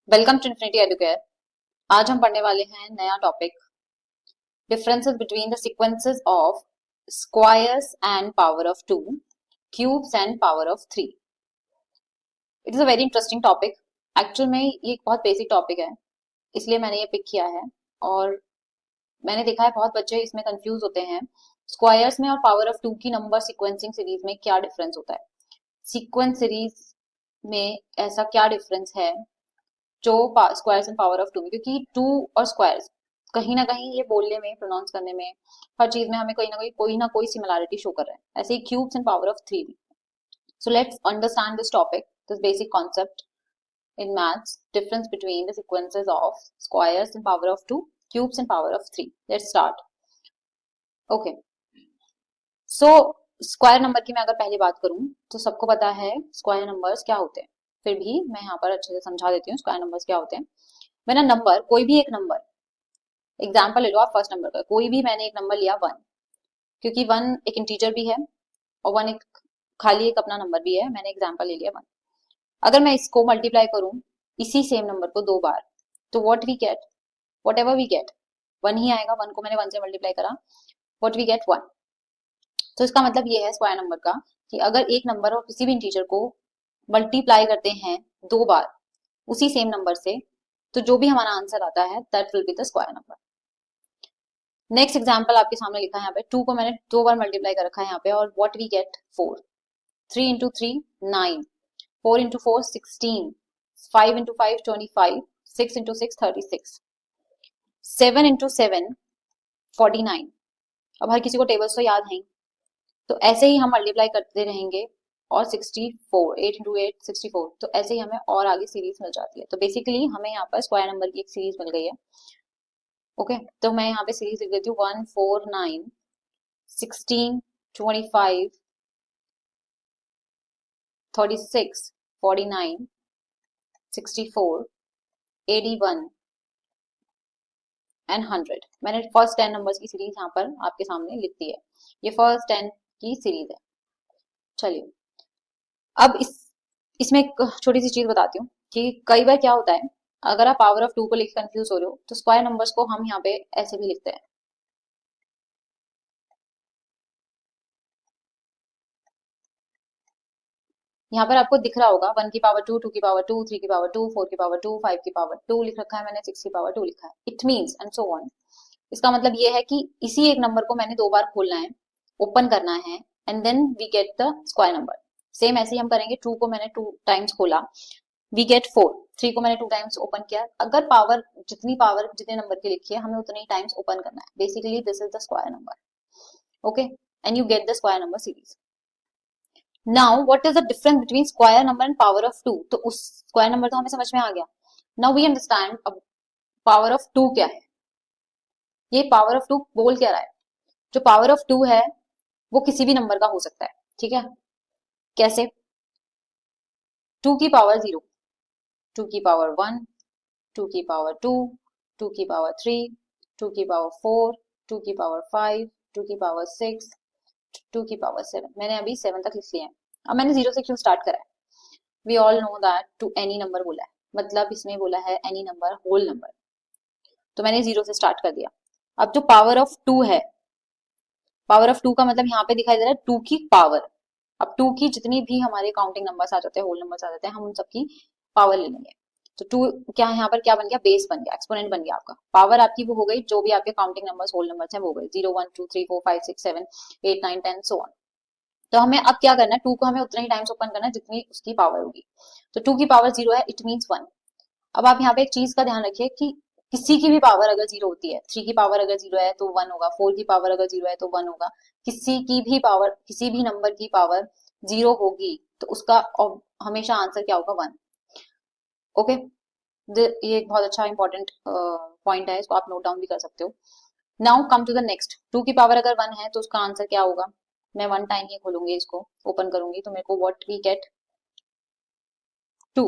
Welcome to infinity Educare. आज हम पढ़ने वाले हैं नया topic, differences between the sequences of squares and power of two, cubes and power of three. It is a very interesting topic. Actual में ये एक बहुत बेसिक टॉपिक है, इसलिए मैंने ये पिक किया है। और मैंने देखा है बहुत बच्चे इसमें कंफ्यूज होते हैं। स्क्वायर्स में और पावर ऑफ टू की नंबर सीक्वेंसिंग सीरीज में क्या डिफरेंस होता है, सीक्वेंस सीरीज में ऐसा क्या डिफरेंस है जो squares and power of two में, क्योंकि टू और स्क्वायर्स कहीं ना कहीं ये बोलने में, प्रोनाउंस करने में, हर चीज में हमें कोई ना कोई सिमिलरिटी शो कर रहा है। ऐसे ही cubes and power of three भी। So let's understand this topic, this basic concept in maths, difference between the sequences of squares and power of two, cubes and power of three. Let's start. Okay, so square number की मैं अगर पहली बात करूं तो सबको पता है स्क्वायर नंबर्स क्या होते हैं। फिर भी मैं यहाँ पर अच्छे से समझा देती हूँ स्क्वायर नंबर्स क्या होते हैं। मैंने नंबर, कोई भी एक नंबर, एग्जाम्पल ले लो आप फर्स्ट नंबर का, कोई भी मैंने एक नंबर लिया वन, क्योंकि वन एक इंटीजर भी है और वन एक खाली एक अपना नंबर भी है, मैंने एग्जाम्पल ले लिया वन। अगर मैं इसको मल्टीप्लाई करूं इसी सेम नंबर को दो बार, तो what we get, whatever we get, one ही आएगा। वन को मैंने वन से मल्टीप्लाई करा, व्हाट वी गेट वन। तो इसका मतलब ये है स्क्वायर नंबर का कि अगर एक नंबर और किसी भी इंटीजर को मल्टीप्लाई करते हैं दो बार उसी सेम नंबर से, तो जो भी हमारा आंसर आता है that will be the square number. Next example आपके सामने लिखा है यहाँ पे, टू को मैंने दो बार मल्टीप्लाई कर रखा है यहाँ पे, और what we get four. Three into three nine, four into four sixteen, five into five 25, six into six 36, seven into seven 49। अब हर किसी को टेबल्स तो याद है, तो ऐसे ही हम मल्टीप्लाई करते रहेंगे। और 64, एट इंटू एट 64, तो ऐसे ही हमें और आगे सीरीज मिल जाती है। तो बेसिकली हमें यहाँ पर स्क्वायर नंबर की एक सीरीज मिल गई है। ओके, तो मैं यहाँ पे सीरीज लिख देती हूँ, 1 4 9 16 25 36 49 64 81 एंड 100। मैंने फर्स्ट 10 नंबर्स की सीरीज यहाँ पर आपके सामने लिख दी है। ये फर्स्ट 10 की सीरीज है। चलिए, अब इसमें एक छोटी सी चीज बताती हूँ कि कई बार क्या होता है, अगर आप पावर ऑफ टू को लेकर कंफ्यूज हो रहे हो तो स्क्वायर नंबर्स को हम यहाँ पे ऐसे भी लिखते हैं। यहाँ पर आपको दिख रहा होगा वन की पावर टू, टू की पावर टू, थ्री की पावर टू, फोर की पावर टू, फाइव की पावर टू लिख रखा है मैंने, सिक्स की पावर टू लिखा है। It means and so on. इसका मतलब ये है कि इसी एक नंबर को मैंने दो बार खोलना है, ओपन करना है, and then we get the square number. Same ऐसे ही हम करेंगे, टू को मैंने टू टाइम्स खोला, वी गेट फोर। थ्री को मैंने टू टाइम्स ओपन किया। अगर पावर, जितनी पावर जितने नंबर की लिखी है हमें उतने ही टाइम्स ओपन करना है। Basically this is the square number. Okay, and you get the square number series. Now what is the difference between square number and power of two. तो उस स्क्वायर नंबर तो हमें समझ में आ गया। नाउ वी अंडरस्टैंड अब power of to क्या है। ये पावर ऑफ टू बोल क्या रहा है, जो पावर ऑफ टू है वो किसी भी नंबर का हो सकता है। ठीक है, कैसे? टू की पावर जीरो, टू की पावर वन, टू की पावर टू, टू की पावर थ्री, टू की पावर फोर, टू की पावर फाइव, टू की पावर सिक्स, टू की पावर सेवन। मैंने अभी सेवन तक लिख लिया है। अब मैंने जीरो से क्यों स्टार्ट करा है? We all know that to any number बोला है, मतलब इसमें बोला है एनी नंबर, होल नंबर, तो मैंने जीरो से स्टार्ट कर दिया। अब जो पावर ऑफ टू है, पावर ऑफ टू का मतलब यहाँ पे दिखाई दे रहा है टू की पावर। अब टू की जितनी भी हमारे काउंटिंग नंबर्स आ जाते हैं, होल नंबर्स आ जाते हैं, हम उन सबकी पावर ले लेंगे। तो टू क्या है यहाँ पर, क्या बन गया, बेस बन गया, एक्सपोनेंट बन गया आपका। पावर आपकी वो हो गई जो भी आपके काउंटिंग नंबर्स, होल नंबर्स हैं वो हो गए, zero one two three four five six seven eight nine ten so on. तो हमें अब क्या करना है, टू को हमें उतना ही टाइम्स ओपन करना है जितनी उसकी पावर होगी। तो टू की पावर जीरो है, इट मीन्स वन। अब आप यहाँ पे एक चीज का ध्यान रखिए कि किसी की भी पावर अगर जीरो होती है, थ्री की पावर अगर जीरो है तो वन होगा, फोर की पावर अगर जीरो है तो वन होगा। किसी की भी पावर, किसी भी नंबर की पावर जीरो होगी तो उसका हमेशा आंसर क्या होगा, वन। ओके, ये एक बहुत अच्छा इंपॉर्टेंट पॉइंट है, इसको आप नोट डाउन भी कर सकते हो। Now come to the next, two की पावर अगर वन है तो उसका आंसर क्या होगा। मैं वन टाइम ही खोलूंगी, इसको ओपन करूंगी, तो मेरे को what we get two.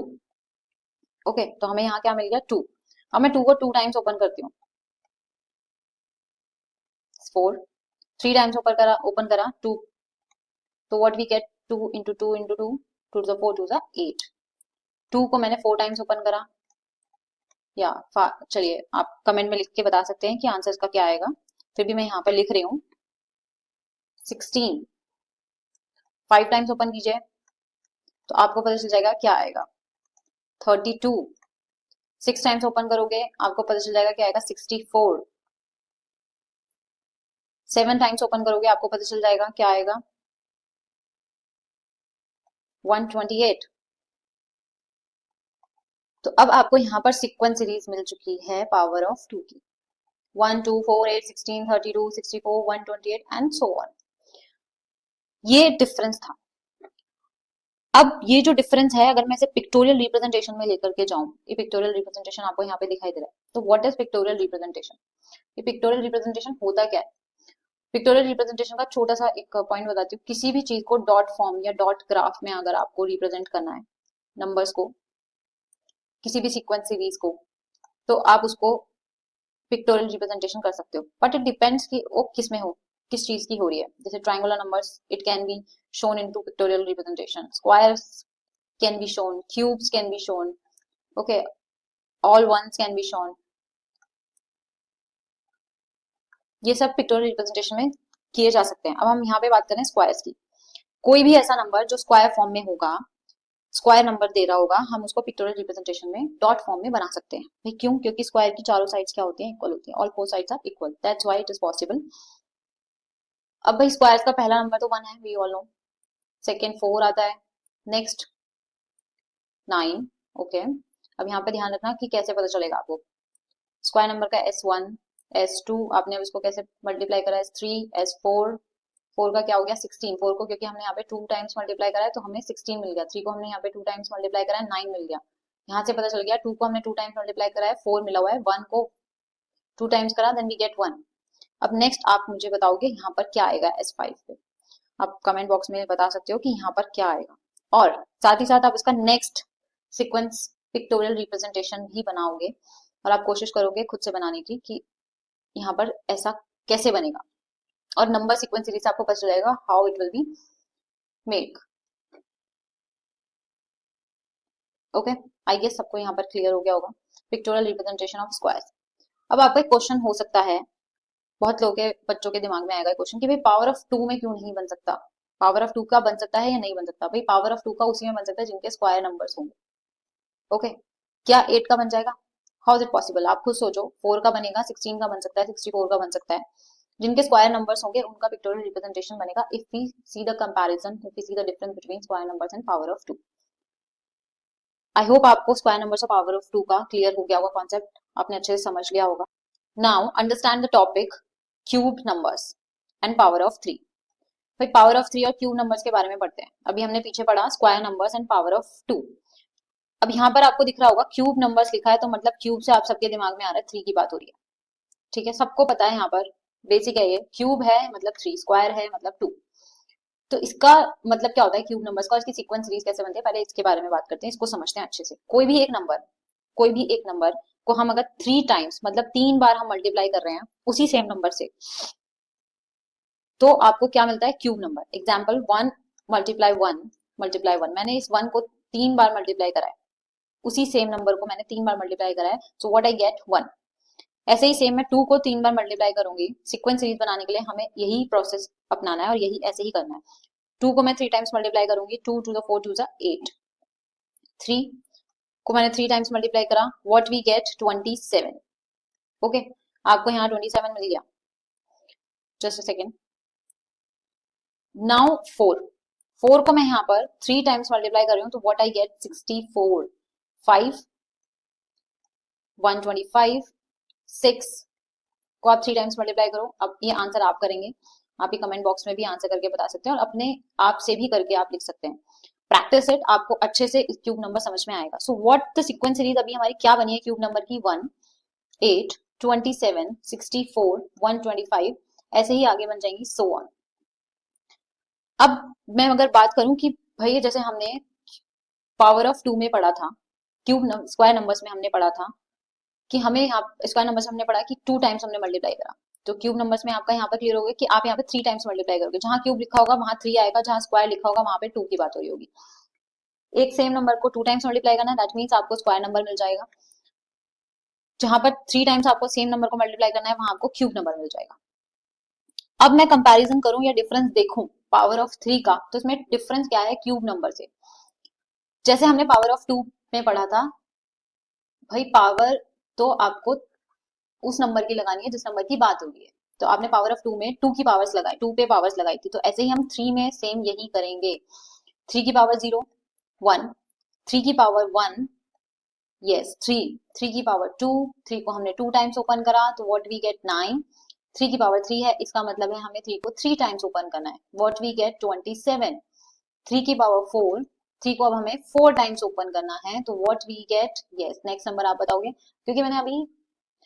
Okay, तो हमें यहाँ क्या मिल गया, टू। अब मैं टू को टू टाइम्स ओपन करती हूँ, फोर। थ्री टाइम्स ओपन करा टू, तो what we get, two into two into two, two to the four to the eight. Two को मैंने फोर टाइम्स ओपन करा, या चलिए आप कमेंट में लिख के बता सकते हैं कि आंसर इसका क्या आएगा। फिर भी मैं यहाँ पर लिख रही हूँ 16। 5 टाइम्स ओपन कीजिए तो आपको पता चल जाएगा क्या आएगा 32। 6 टाइम्स ओपन करोगे आपको पता चल जाएगा क्या आएगा 64। 7 टाइम्स ओपन करोगे आपको पता चल जाएगा क्या आएगा 128। तो अब आपको यहाँ पर सीक्वेंस सीरीज मिल चुकी है पावर ऑफ 2 की 1 2 4 8 16 32 64 128 एंड सो ऑन। ये डिफरेंस था। अब ये जो डिफरेंस है अगर मैं इसे पिक्टोरियल रिप्रेजेंटेशन में लेकर के जाऊं, ये पिक्टोरियल रिप्रेजेंटेशन आपको यहाँ पे दिखाई दे रहा है। तो व्हाट इज पिक्टोरियल रिप्रेजेंटेशन? ये पिक्टोरियल रिप्रेजेंटेशन होता क्या है? पिक्टोरियल रिप्रेजेंटेशन का छोटा सा एक पॉइंट बताती हूँ। किसी भी चीज को डॉट फॉर्म या डॉट ग्राफ में अगर आपको रिप्रेजेंट करना है, नंबर्स को, किसी भी सीक्वेंस सीरीज को, तो आप उसको पिक्टोरियल रिप्रेजेंटेशन कर सकते हो। बट इट डिपेंड्स कि वो किस में हो, किस चीज की हो रही है। जैसे triangular numbers it can be shown into pictorial representation, squares can be shown, cubes can be shown, okay, all ones can be shown. ये सब पिक्टोरियल रिप्रेजेंटेशन में किए जा सकते हैं। अब हम यहाँ पे बात करें स्क्वायर्स की। कोई भी ऐसा नंबर जो स्क्वायर फॉर्म में होगा, स्क्वायर नंबर दे रहा होगा, हम उसको पिक्टोरियल रिप्रेजेंटेशन में डॉट फॉर्म में बना सकते हैं। भाई क्यों? क्योंकि स्क्वायर की चारों साइड्स क्या होती हैं? इक्वल होती हैं। All four sides are equal, that's why it is possible. अब भाई स्क्वायर का पहला नंबर तो 1 है, वी ऑल नो। सेकेंड 4 आता है, नेक्स्ट 9, ओके। अब यहाँ पे ध्यान रखना कि कैसे पता चलेगा आपको स्क्वायर नंबर का S1 S2, आपने अब इसको कैसे मल्टीप्लाई करा, S3 S4, 4 का क्या हो गया 16। 4 को क्योंकि हमने यहाँ पे 2 टाइम्स मल्टीप्लाई करा है तो हमें 16 मिल गया। 3 को हमने यहाँ पे 2 टाइम्स मल्टीप्लाई करा है, 9 मिल गया। यहाँ से पता चल गया 2 को हमने 2 टाइम्स मल्टीप्लाई करा है, 4 मिला हुआ है। 1 को 2 टाइम्स करा, देन वी गेट 1। अब नेक्स्ट आप मुझे बताओगे यहाँ पर क्या आएगा S5 पे। आप कमेंट बॉक्स में बता सकते हो कि यहाँ पर क्या आएगा, और साथ ही साथ आप उसका नेक्स्ट सीक्वेंस पिक्टोरियल रिप्रेजेंटेशन भी बनाओगे और आप कोशिश करोगे खुद से बनाने की कि यहाँ पर ऐसा कैसे बनेगा, और नंबर सीक्वेंस सीरीज से आपको पता चल जाएगा how it will be made. Okay, I guess सबको यहाँ पर क्लियर हो गया होगा पिक्टोरियल रिप्रेजेंटेशन ऑफ स्क्वायर्स। अब आपका एक क्वेश्चन हो सकता है, बहुत लोगों के बच्चों के दिमाग में आएगा क्वेश्चन कि भाई पावर ऑफ 2 में क्यों नहीं बन सकता? पावर ऑफ 2 का बन सकता है या नहीं बन सकता? भाई पावर ऑफ 2 का उसी में बन सकता है जिनके स्क्वायर नंबर्स होंगे। ओके, क्या 8 का बन जाएगा? How is it possible? आप खुद सोचो। 4 का बनेगा, 16 का बन सकता है, 64 का बन सकता है। जिनके स्क्वायर नंबर्स होंगे उनका पिक्टोरियल रिप्रेजेंटेशन बनेगा if we see the comparison, if we see the difference between square numbers and power of 2। I hope आपको स्क्वायर नंबर्स और पावर ऑफ 2 का क्लियर हो गया होगा कॉन्सेप्ट, आपने अच्छे से समझ लिया होगा। Now understand the topic cube numbers and power of 3। भाई पावर ऑफ 3 और क्यूब नंबर्स के बारे में पढ़ते हैं। अभी हमने पीछे पढ़ा square numbers and power of 2। अब यहाँ पर आपको दिख रहा होगा क्यूब नंबर्स लिखा है, तो मतलब क्यूब से आप सबके दिमाग में आ रहा है 3 की बात हो रही है। ठीक है, सबको पता है यहाँ पर बेसिक है ये, क्यूब है मतलब 3, स्क्वायर है मतलब 2। तो इसका मतलब क्या होता है क्यूब नंबर्स का, इसकी सीक्वेंस सीरीज कैसे बनती है, पहले इसके बारे में बात करते हैं, इसको समझते हैं अच्छे से। कोई भी एक नंबर को हम अगर 3 टाइम्स मतलब 3 बार हम मल्टीप्लाई कर रहे हैं उसी सेम नंबर से, तो आपको क्या मिलता है? Cube number. एग्जाम्पल 1 मल्टीप्लाई 1, मैंने इस 1 को 3 बार मल्टीप्लाई करा है, उसी सेम नंबर को मैंने 3 बार मल्टीप्लाई करा है, सो व्हाट आई गेट 1। ऐसे ही सेम मैं 2 को 3 बार मल्टीप्लाई करूंगी। सीक्वेंस सीरीज बनाने के लिए हमें यही प्रोसेस अपनाना है और यही ऐसे ही करना है। 2 को मैं 3 टाइम्स मल्टीप्लाई करूंगी, 2 टू द 4 टू द 8। 3 को मैंने 3 टाइम्स मल्टीप्लाई करा, व्हाट वी गेट 27। ओके, आपको यहाँ 27 मिल गया। Just a second. नाउ 4 को मैं यहाँ पर 3 टाइम्स मल्टीप्लाई कर रही हूँ, तो व्हाट आई गेट 64। 5 125 6 को आप 3 टाइम्स मल्टीप्लाई करो। अब ये आंसर आप करेंगे, आप ही कमेंट बॉक्स में भी आंसर करके बता सकते हैं और अपने आप से भी करके आप लिख सकते हैं। प्रैक्टिस इट, आपको अच्छे से क्यूब नंबर समझ में आएगा। So what the sequence series अभी हमारी क्या बनी है क्यूब नंबर की? 1 8 27 64 125, ऐसे ही आगे बन जाएंगी सो ऑन। अब मैं अगर बात करूं कि भाई जैसे हमने पावर ऑफ 2 में पढ़ा था, क्यूब स्क्वायर नंबर्स में हमने पढ़ा था कि हमें यहाँ स्क्वायर नंबर्स हमने पढ़ा कि 2 टाइम्स हमने मल्टीप्लाई करा। तो क्यूब नंबर्स में आपका यहाँ पर क्लियर होगा कि आप यहाँ पे 3 टाइम्स मल्टीप्लाई करोगे। जहां क्यूब लिखा होगा वहां 3 आएगा, जहां स्क्वायर लिखा होगा वहां पे 2 की बात हो रही होगी। एक सेम नंबर को 2 टाइम्स मल्टीप्लाई करना, दैट मीन्स आपको स्क्वायर नंबर मिल जाएगा। जहां पर 3 टाइम्स आपको सेम नंबर को मल्टीप्लाई करना है, वहां आपको क्यूब नंबर मिल जाएगा। अब मैं कंपैरिजन करूं या डिफरेंस देखूं पावर ऑफ 3 का, तो इसमें डिफरेंस क्या है क्यूब नंबर से। जैसे हमने पावर ऑफ 2 में पढ़ा था, भाई पावर तो आपको उस नंबर की लगानी है जिस नंबर की बात हो रही है। तो आपने पावर ऑफ 2 में 2 की पावर्स लगाई, 2 पे पावर्स लगाई थी, तो ऐसे ही हम 3 में सेम यही करेंगे। 3 की पावर 0 1, 3 की पावर 1 यस 3, 3 की पावर 2, 3 को हमने 2 टाइम्स ओपन करा तो व्हाट वी गेट 9। 3 की पावर 3 है, इसका मतलब है हमें 3 को 3 टाइम्स ओपन करना है, व्हाट वी गेट 27। 3 की पावर 4, 3 को अब हमें 4 टाइम्स ओपन करना है, तो what we get, yes next number आप बताओगे, क्योंकि मैंने अभी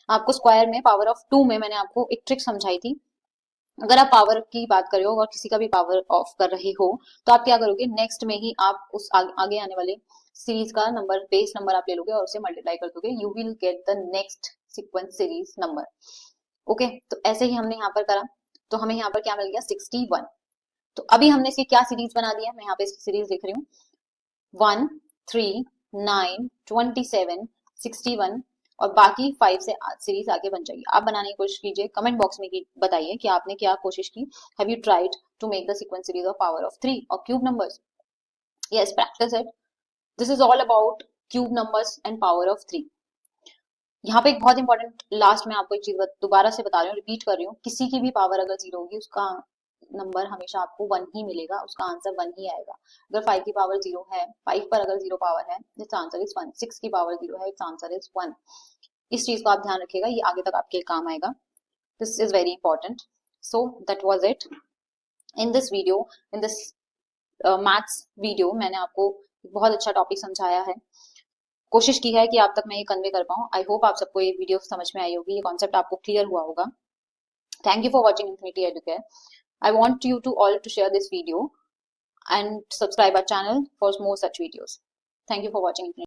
आपको स्क्वायर में पावर ऑफ 2 में मैंने आपको एक ट्रिक समझाई थी। अगर आप पावर की बात कर रहे हो और किसी का भी पावर ऑफ कर रहे हो, तो आप क्या करोगे, नेक्स्ट में ही आप उस आगे आने वाले सीरीज का नंबर, बेस नंबर आप ले लोगे और उसे मल्टीप्लाई कर दोगे, you will get the next sequence series number. Okay, तो ऐसे ही हमने यहाँ पर करा, तो हमें यहाँ पर क्या मिल गया 61। तो अभी हमने इसकी क्या सीरीज बना दिया, मैं यहाँ पे इसकी सीरीज लिख रही हूँ 1 3 9 27 61, और बाकी 5 से सीरीज आगे बन जाएगी। आप बनाने की कोशिश कीजिए, कमेंट बॉक्स में बताइए कि आपने क्या कोशिश की। Have you tried to make the sequence series of power of 3 और cube numbers? Yes, practice it. This is all about cube numbers and power of 3। यहाँ पे एक बहुत इंपॉर्टेंट लास्ट में आपको एक चीज दोबारा से बता रही हूँ, रिपीट कर रही हूँ, किसी की भी पावर अगर 0 होगी, उसका नंबर हमेशा आपको 1 ही मिलेगा, उसका आंसर 1 ही आएगा। अगर 5 की पावर 0 है, 5 पर अगर 0 पावर है, इट्स आंसर इज 1। 6 की पावर 0 है, इट्स आंसर इज 1। इस चीज को आप ध्यान रखिएगा, ये आगे तक आपके काम आएगा। This is very important. So that was it in this video, in this maths video. मैंने आपको बहुत अच्छा टॉपिक समझाया है, कोशिश की है कि आप तक मैं ये कन्वे कर पाऊँ। आई होप आप सबको ये वीडियो समझ में आई होगी, ये कॉन्सेप्ट आपको क्लियर हुआ होगा। Thank you for watching infinity Educare. I want you to all to share this video and subscribe our channel for more such videos. Thank you for watching.